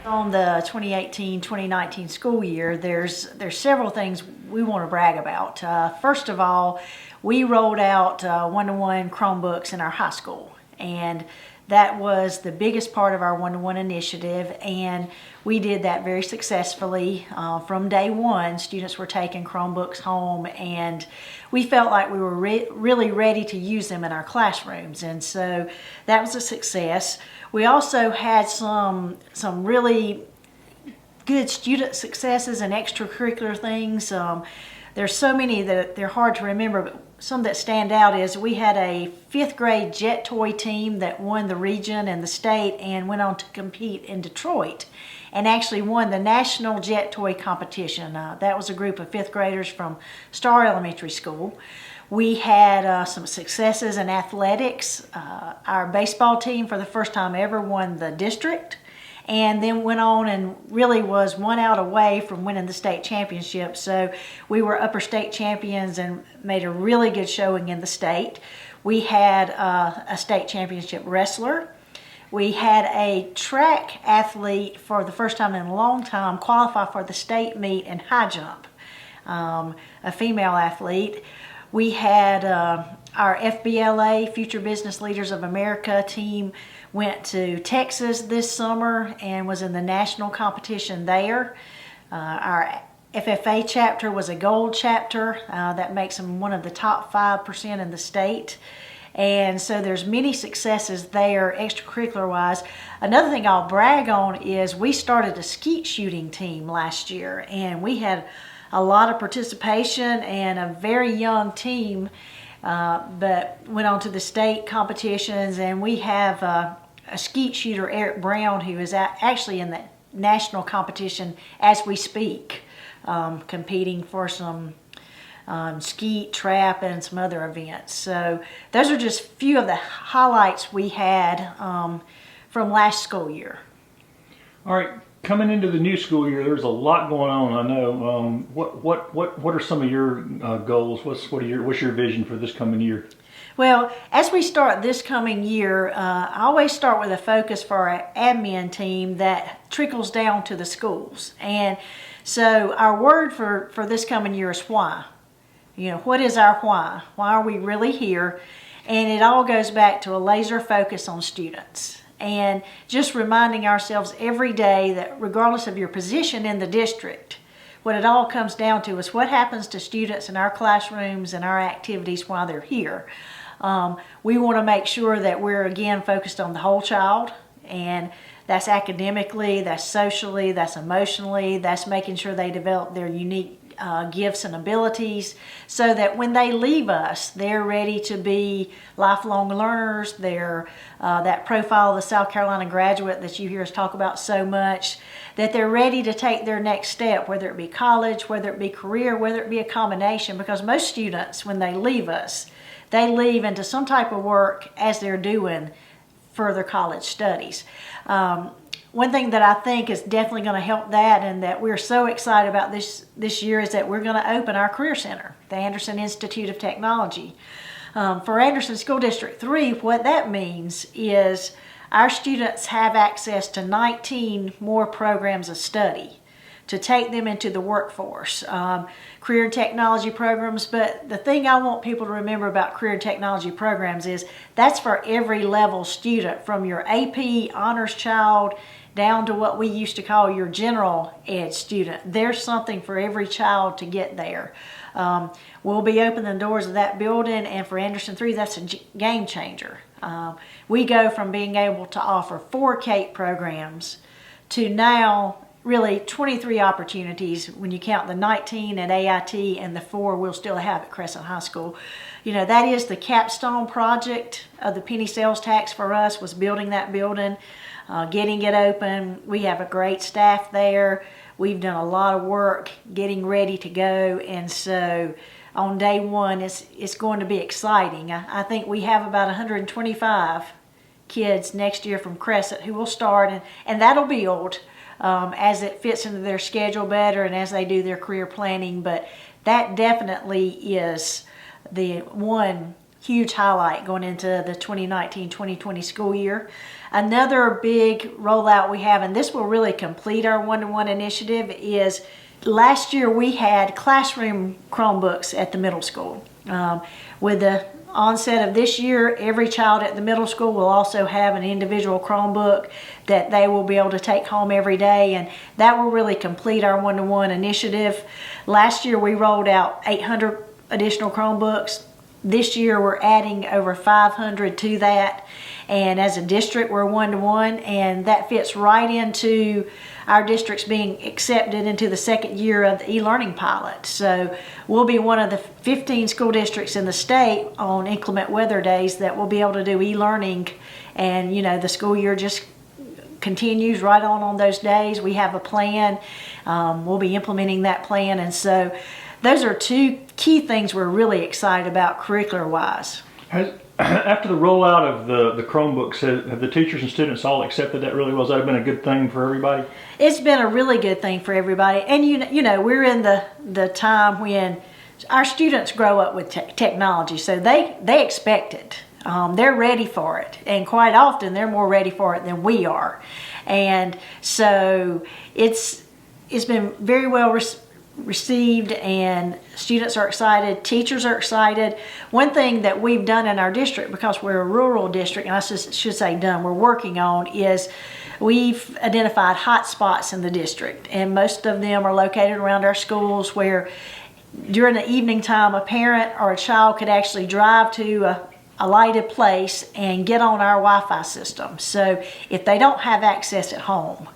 On the 2018-2019 school year, there's several things we want to brag about. First of all, we rolled out one-to-one Chromebooks in our high school, and that was the biggest part of our one-to-one initiative, and we did that very successfully. From day one, students were taking Chromebooks home, and we felt like we were really ready to use them in our classrooms, and so that was a success. We also had some really good student successes and extracurricular things. There's so many that they're hard to remember, but some that stand out is we had a 5th grade jet toy team that won the region and the state and went on to compete in Detroit and actually won the national jet toy competition. That was a group of 5th graders from Star Elementary School. We had some successes in athletics. Our baseball team for the first time ever won the district, and then went on and really was 1 out away from winning the state championship. So we were upper state champions and made a really good showing in the state. We had a state championship wrestler. We had a track athlete for the first time in a long time qualify for the state meet in high jump, a female athlete. We had our FBLA, Future Business Leaders of America team went to Texas this summer and was in the national competition there. Our FFA chapter was a gold chapter. That makes them one of the top 5% in the state. And so there's many successes there extracurricular wise. Another thing I'll brag on is we started a skeet shooting team last year, and we had a lot of participation and a very young team, but went on to the state competitions, and we have a skeet shooter, Eric Brown, who is actually in the national competition as we speak, competing for some skeet, trap, and some other events. So those are just a few of the highlights we had from last school year. All right. Coming into the new school year, there's a lot going on. I know. What are some of your goals? What's your vision for this coming year? Well, as we start this coming year, I always start with a focus for our admin team that trickles down to the schools. And so our word for this coming year is why. You know, what is our why? Why are we really here? And it all goes back to a laser focus on students. And just reminding ourselves every day that regardless of your position in the district, what it all comes down to is what happens to students in our classrooms and our activities while they're here. We want to make sure that we're again focused on the whole child, and that's academically, that's socially, that's emotionally, that's making sure they develop their unique gifts and abilities so that when they leave us, they're ready to be lifelong learners. They're that profile of the South Carolina graduate that you hear us talk about so much, that they're ready to take their next step, whether it be college, whether it be career, whether it be a combination, because most students, when they leave us, they leave into some type of work as they're doing further college studies. One thing that I think is definitely going to help that, and that we're so excited about this year, is that we're going to open our Career Center, the Anderson Institute of Technology. For Anderson School District 3, what that means is our students have access to 19 more programs of study to take them into the workforce, career and technology programs. But the thing I want people to remember about career and technology programs is that's for every level student, from your AP honors child down to what we used to call your general ed student. There's something for every child to get there. We'll be opening the doors of that building, and for Anderson 3, that's a game changer. We go from being able to offer 4 CAPE programs to now really 23 opportunities when you count the 19 at AIT and the 4 we'll still have at Crescent High School. You know, that is the capstone project of the penny sales tax for us, was building that building, getting it open. We have a great staff there. We've done a lot of work getting ready to go, and so on day one it's going to be exciting. I think we have about 125 kids next year from Crescent who will start, and that'll build as it fits into their schedule better and as they do their career planning. But that definitely is the one huge highlight going into the 2019-2020 school year. Another big rollout we have, and this will really complete our one-to-one initiative, is last year we had classroom Chromebooks at the middle school. With the onset of this year, every child at the middle school will also have an individual Chromebook that they will be able to take home every day, and that will really complete our one-to-one initiative. Last year we rolled out 800 additional Chromebooks. This year we're adding over 500 to that, and as a district we're one-to-one, and that fits right into our district's being accepted into the second year of the e-learning pilot. So we'll be one of the 15 school districts in the state on inclement weather days that will be able to do e-learning, and the school year just continues right on those days. We have a plan. We'll be implementing that plan, and so those are two key things we're really excited about curricular-wise. After the rollout of the Chromebooks, have the teachers and students all accepted that really well? Has that been a good thing for everybody? It's been a really good thing for everybody. And we're in the time when our students grow up with technology, so they expect it. They're ready for it, and quite often they're more ready for it than we are. And so it's been very well received, and students are excited, teachers are excited. One thing that we've done in our district, because we're a rural district, and I should say done, we're working on, is we've identified hot spots in the district, and most of them are located around our schools where during the evening time a parent or a child could actually drive to a lighted place and get on our Wi-Fi system. So if they don't have access at home,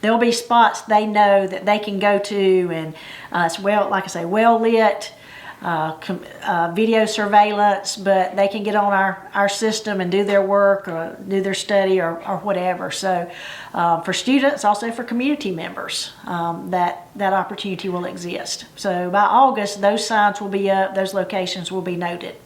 there'll be spots they know that they can go to, and it's well lit, video surveillance, but they can get on our system and do their work or do their study or whatever. So for students, also for community members, that opportunity will exist. So by August, those signs will be up, those locations will be noted.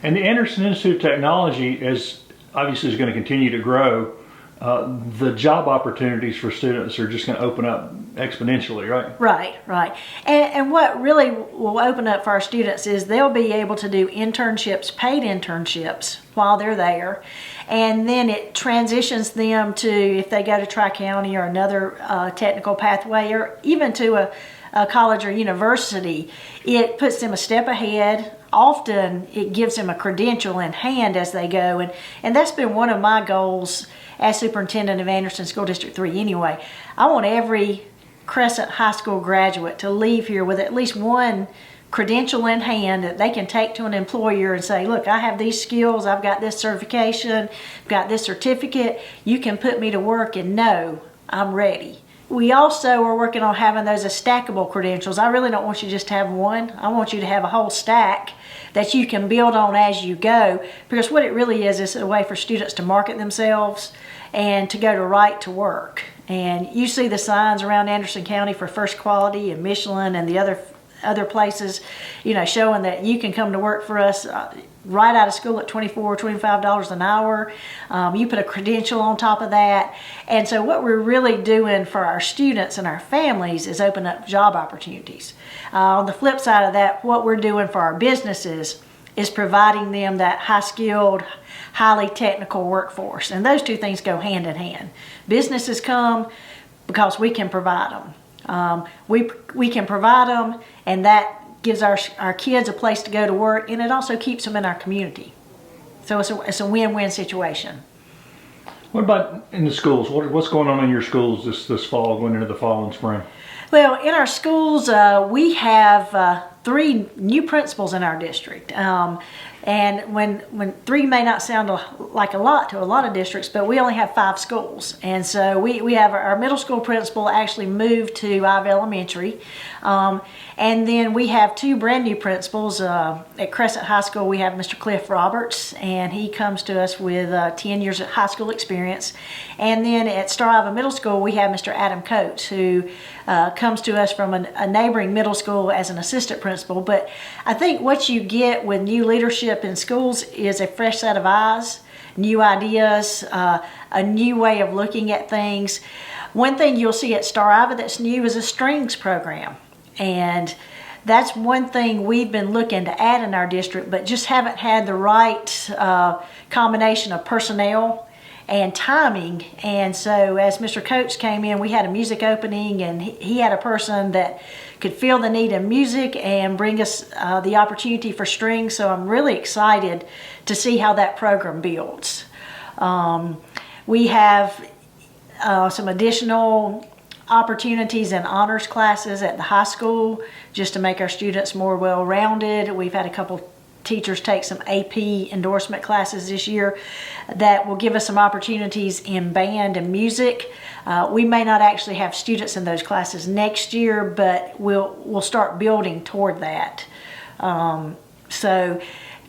And the Anderson Institute of Technology is obviously going to continue to grow. The job opportunities for students are just going to open up exponentially, right? Right. And what really will open up for our students is they'll be able to do internships, paid internships, while they're there. And then it transitions them to, if they go to Tri-County or another technical pathway, or even to a college or university, it puts them a step ahead. Often it gives them a credential in hand as they go. And that's been one of my goals as superintendent of Anderson School District 3 anyway. I want every Crescent High School graduate to leave here with at least one credential in hand that they can take to an employer and say, look, I have these skills, I've got this certification, I've got this certificate, you can put me to work and know I'm ready. We also are working on having those as stackable credentials. I really don't want you just to have one. I want you to have a whole stack that you can build on as you go, because what it really is a way for students to market themselves and to go to right to work. And you see the signs around Anderson County for First Quality and Michelin and the other places, showing that you can come to work for us right out of school at $24, $25 an hour. You put a credential on top of that. And so what we're really doing for our students and our families is open up job opportunities. On the flip side of that, what we're doing for our businesses is providing them that high-skilled, highly technical workforce. And those two things go hand in hand. Businesses come because we can provide them. We can provide them, and that gives our kids a place to go to work, and it also keeps them in our community. So it's a win-win situation. What about in the schools? What's going on in your schools this fall, going into the fall and spring? Well, in our schools, we have 3 new principals in our district. And when 3 may not sound like a lot to a lot of districts, but we only have 5 schools. And so we have our middle school principal actually moved to Ive Elementary. And then we have 2 brand new principals. At Crescent High School, we have Mr. Cliff Roberts, and he comes to us with 10 years of high school experience. And then at Star Ive Middle School, we have Mr. Adam Coates, who comes to us from a neighboring middle school as an assistant principal. But I think what you get with new leadership in schools is a fresh set of eyes, new ideas, a new way of looking at things. One thing you'll see at Star Ive that's new is a strings program. And that's one thing we've been looking to add in our district, but just haven't had the right combination of personnel and timing. And so as Mr. Coates came in, we had a music opening, and he had a person that could feel the need of music and bring us the opportunity for strings. So I'm really excited to see how that program builds. We have some additional opportunities in honors classes at the high school just to make our students more well-rounded. We've had a couple teachers take some AP endorsement classes this year that will give us some opportunities in band and music. We may not actually have students in those classes next year, but we'll start building toward that. So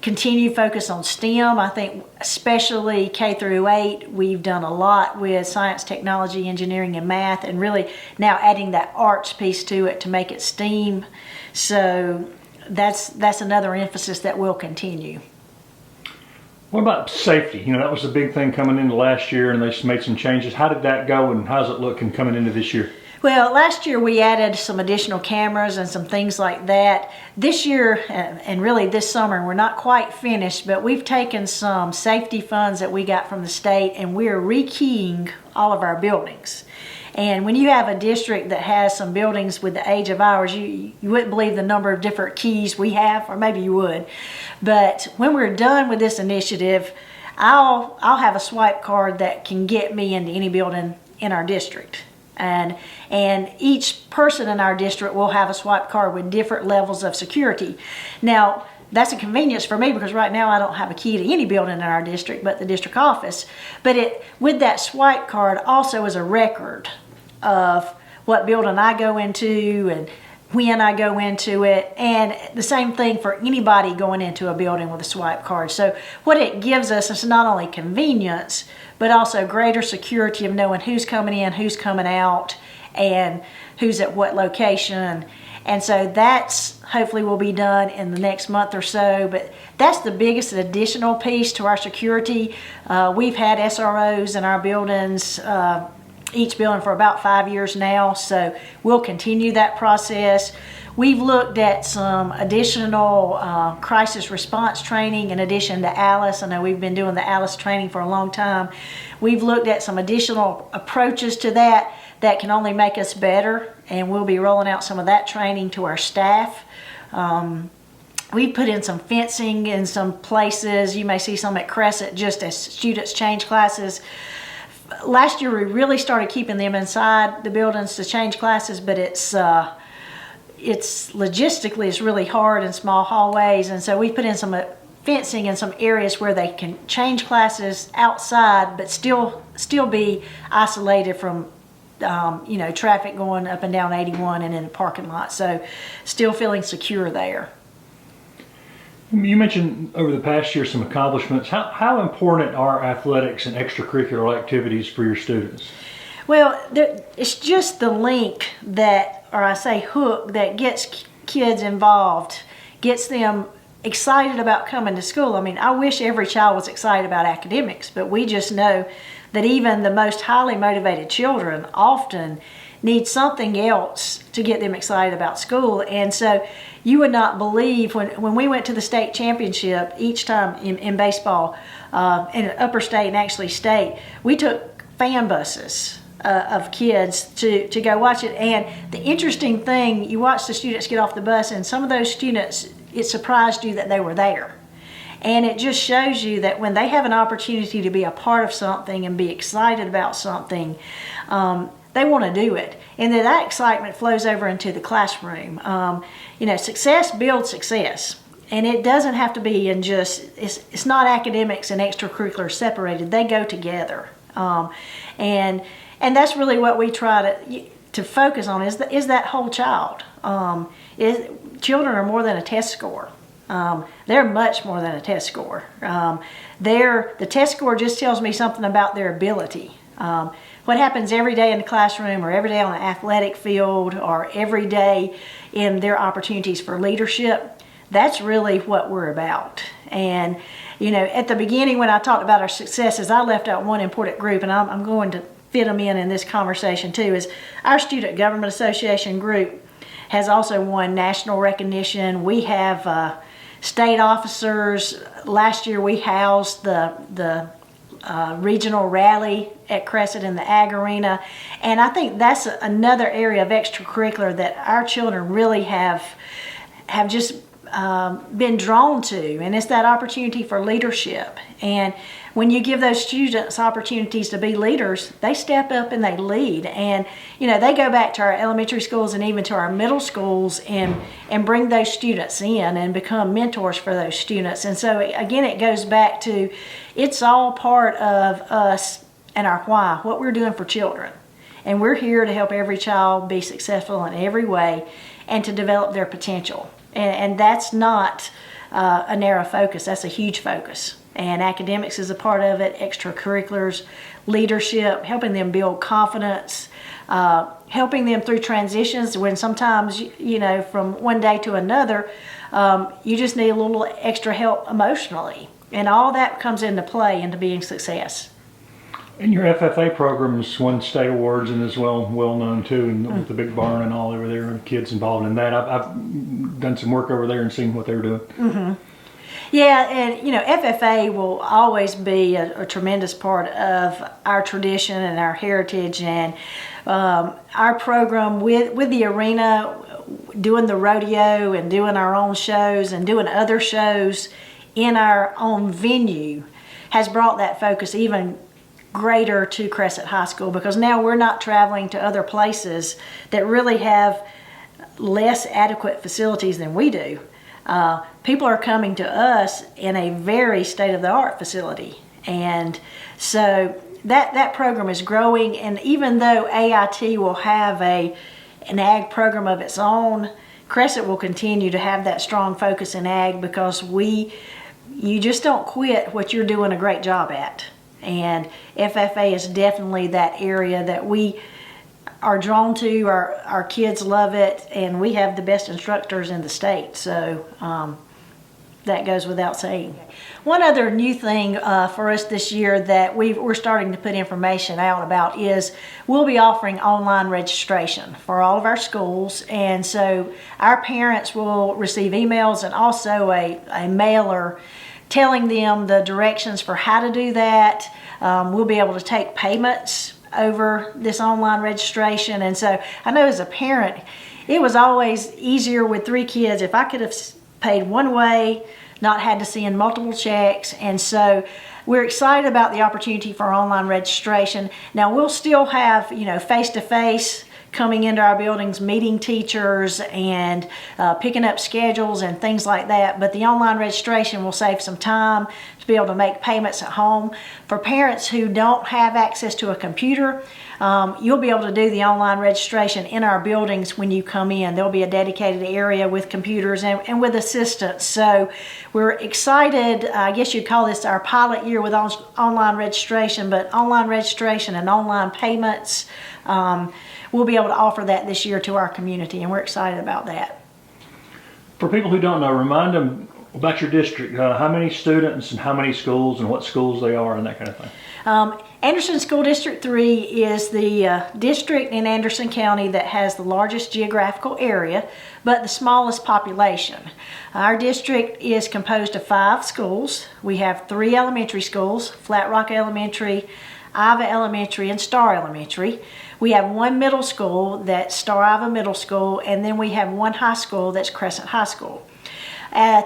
continue focus on STEM. I think especially K through 8, we've done a lot with science, technology, engineering, and math, and really now adding that arts piece to it to make it STEAM. So that's another emphasis that will continue. What about safety? You know, that was a big thing coming into last year, and they made some changes. How did that go, and how's it looking coming into this year? Well, last year we added some additional cameras and some things like that. This year, and really this summer, we're not quite finished, but we've taken some safety funds that we got from the state, and we're rekeying all of our buildings. And when you have a district that has some buildings with the age of ours, you wouldn't believe the number of different keys we have, or maybe you would. But when we're done with this initiative, I'll have a swipe card that can get me into any building in our district. And each person in our district will have a swipe card with different levels of security. Now, that's a convenience for me because right now I don't have a key to any building in our district but the district office. But with that swipe card also is a record of what building I go into and when I go into it, and the same thing for anybody going into a building with a swipe card. So what it gives us is not only convenience, but also greater security of knowing who's coming in, who's coming out, and who's at what location. And so that's hopefully will be done in the next month or so, but that's the biggest additional piece to our security. We've had SROs in our buildings, each building for about 5 years now, so we'll continue that process. We've looked at some additional crisis response training in addition to ALICE. I know we've been doing the ALICE training for a long time. We've looked at some additional approaches to that can only make us better, and we'll be rolling out some of that training to our staff. We put in some fencing in some places. You may see some at Crescent just as students change classes. Last year we really started keeping them inside the buildings to change classes, but it's logistically it's really hard in small hallways, and so we put in some fencing in some areas where they can change classes outside but still be isolated from traffic going up and down 81 and in the parking lot, so still feeling secure there. You mentioned over the past year some accomplishments. How important are athletics and extracurricular activities for your students? Well, it's just the link hook that gets kids involved, gets them excited about coming to school. I mean, I wish every child was excited about academics, but we just know that even the most highly motivated children often need something else to get them excited about school. And so you would not believe when we went to the state championship each time in baseball, in upper state and actually state, we took fan buses of kids to go watch it. And the interesting thing, you watch the students get off the bus, and some of those students, it surprised you that they were there. And it just shows you that when they have an opportunity to be a part of something and be excited about something, they want to do it. And then that excitement flows over into the classroom. Success builds success. And it doesn't have to be in just, it's not academics and extracurricular separated. They go together. And that's really what we try to focus on is that whole child. Children are more than a test score. They're much more than a test score. The test score just tells me something about their ability. What happens every day in the classroom or every day on the athletic field or every day in their opportunities for leadership, that's really what we're about. And, at the beginning when I talked about our successes, I left out one important group, and I'm going to fit them in this conversation too, is our Student Government Association group has also won national recognition. We have state officers. Last year we housed the regional rally at Crescent in the Ag Arena, and I think that's another area of extracurricular that our children really have just been drawn to, and it's that opportunity for leadership. And when you give those students opportunities to be leaders, they step up and they lead. And they go back to our elementary schools and even to our middle schools and bring those students in and become mentors for those students. And so again, it goes back to, it's all part of us and our why, what we're doing for children. And we're here to help every child be successful in every way and to develop their potential. And that's not a narrow focus, that's a huge focus. And academics is a part of it, extracurriculars, leadership, helping them build confidence, helping them through transitions when sometimes, from one day to another, you just need a little extra help emotionally. And all that comes into play into being success. And your FFA program's won state awards and is well known too, and with the big barn and all over there, and kids involved in that. I've done some work over there and seen what they're doing. Mm-hmm. Yeah, and FFA will always be a tremendous part of our tradition and our heritage, and our program with the arena, doing the rodeo and doing our own shows and doing other shows in our own venue has brought that focus even greater to Crescent High School, because now we're not traveling to other places that really have less adequate facilities than we do. People are coming to us in a very state-of-the-art facility, and so that program is growing. And even though AIT will have an ag program of its own, Crescent will continue to have that strong focus in ag, because you just don't quit what you're doing a great job at. And FFA is definitely that area that we are drawn to. Our kids love it, and we have the best instructors in the state, so that goes without saying. One other new thing for us this year that we're starting to put information out about is we'll be offering online registration for all of our schools, and so our parents will receive emails and also a mailer telling them the directions for how to do that. We'll be able to take payments over this online registration. And so I know as a parent, it was always easier with 3 kids if I could have paid one way, not had to send multiple checks. And so we're excited about the opportunity for online registration. Now we'll still have, face-to-face coming into our buildings, meeting teachers and picking up schedules and things like that. But the online registration will save some time to be able to make payments at home. For parents who don't have access to a computer, you'll be able to do the online registration in our buildings when you come in. There'll be a dedicated area with computers and with assistants. So we're excited. I guess you'd call this our pilot year with online registration, but online registration and online payments, we'll be able to offer that this year to our community, and we're excited about that. For people who don't know, remind them about your district. How many students and how many schools and what schools they are and that kind of thing. Anderson School District 3 is the district in Anderson County that has the largest geographical area, but the smallest population. Our district is composed of 5 schools. We have 3 elementary schools, Flat Rock Elementary, Iva Elementary, and Star Elementary. We have 1 middle school, that's Star Iva Middle School, and then we have 1 high school, that's Crescent High School.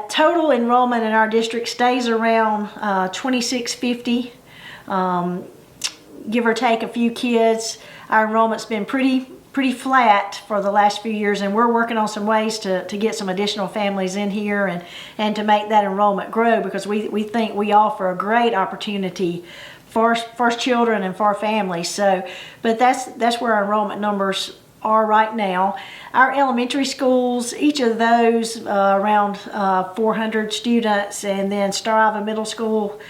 Total enrollment in our district stays around 2650, give or take a few kids. Our enrollment's been pretty flat for the last few years, and we're working on some ways to get some additional families in here and to make that enrollment grow, because we think we offer a great opportunity for children and for families. So, but that's where our enrollment numbers are right now. Our elementary schools, each of those around 400 students, and then Star Iva Middle School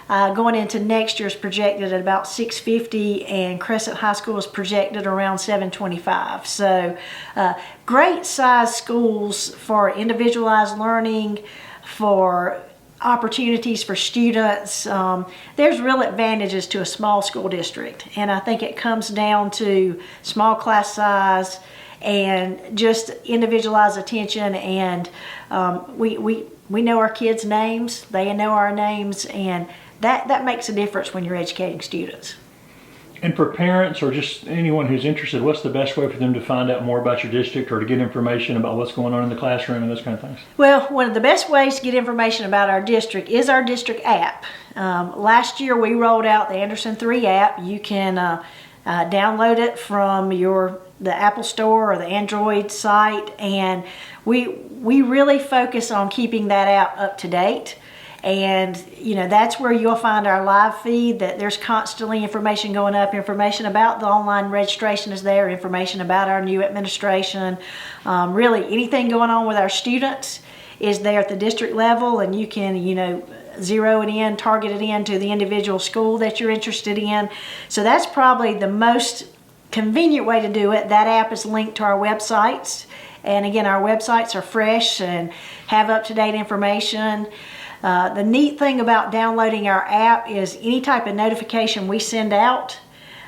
going into next year is projected at about 650, and Crescent High School is projected around 725. So great size schools for individualized learning, for opportunities for students. There's real advantages to a small school district, and I think it comes down to small class size and just individualized attention. And we know our kids' names, they know our names, and that makes a difference when you're educating students. And for parents or just anyone who's interested, what's the best way for them to find out more about your district or to get information about what's going on in the classroom and those kind of things? Well, one of the best ways to get information about our district is our district app. Last year we rolled out the Anderson 3 app. You can download it from the Apple Store or the Android site, and we really focus on keeping that app up to date. And that's where you'll find our live feed, that there's constantly information going up, information about the online registration is there, information about our new administration, really anything going on with our students is there at the district level, and you can zero it in, target it in to the individual school that you're interested in. So that's probably the most convenient way to do it. That app is linked to our websites, and again, our websites are fresh and have up-to-date information. The neat thing about downloading our app is any type of notification we send out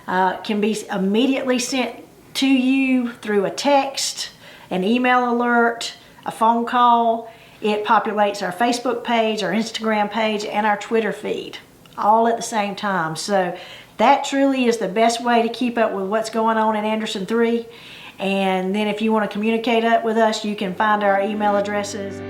can be immediately sent to you through a text, an email alert, a phone call. It populates our Facebook page, our Instagram page, and our Twitter feed all at the same time. So that truly is the best way to keep up with what's going on in Anderson 3. And then if you want to communicate up with us, you can find our email addresses.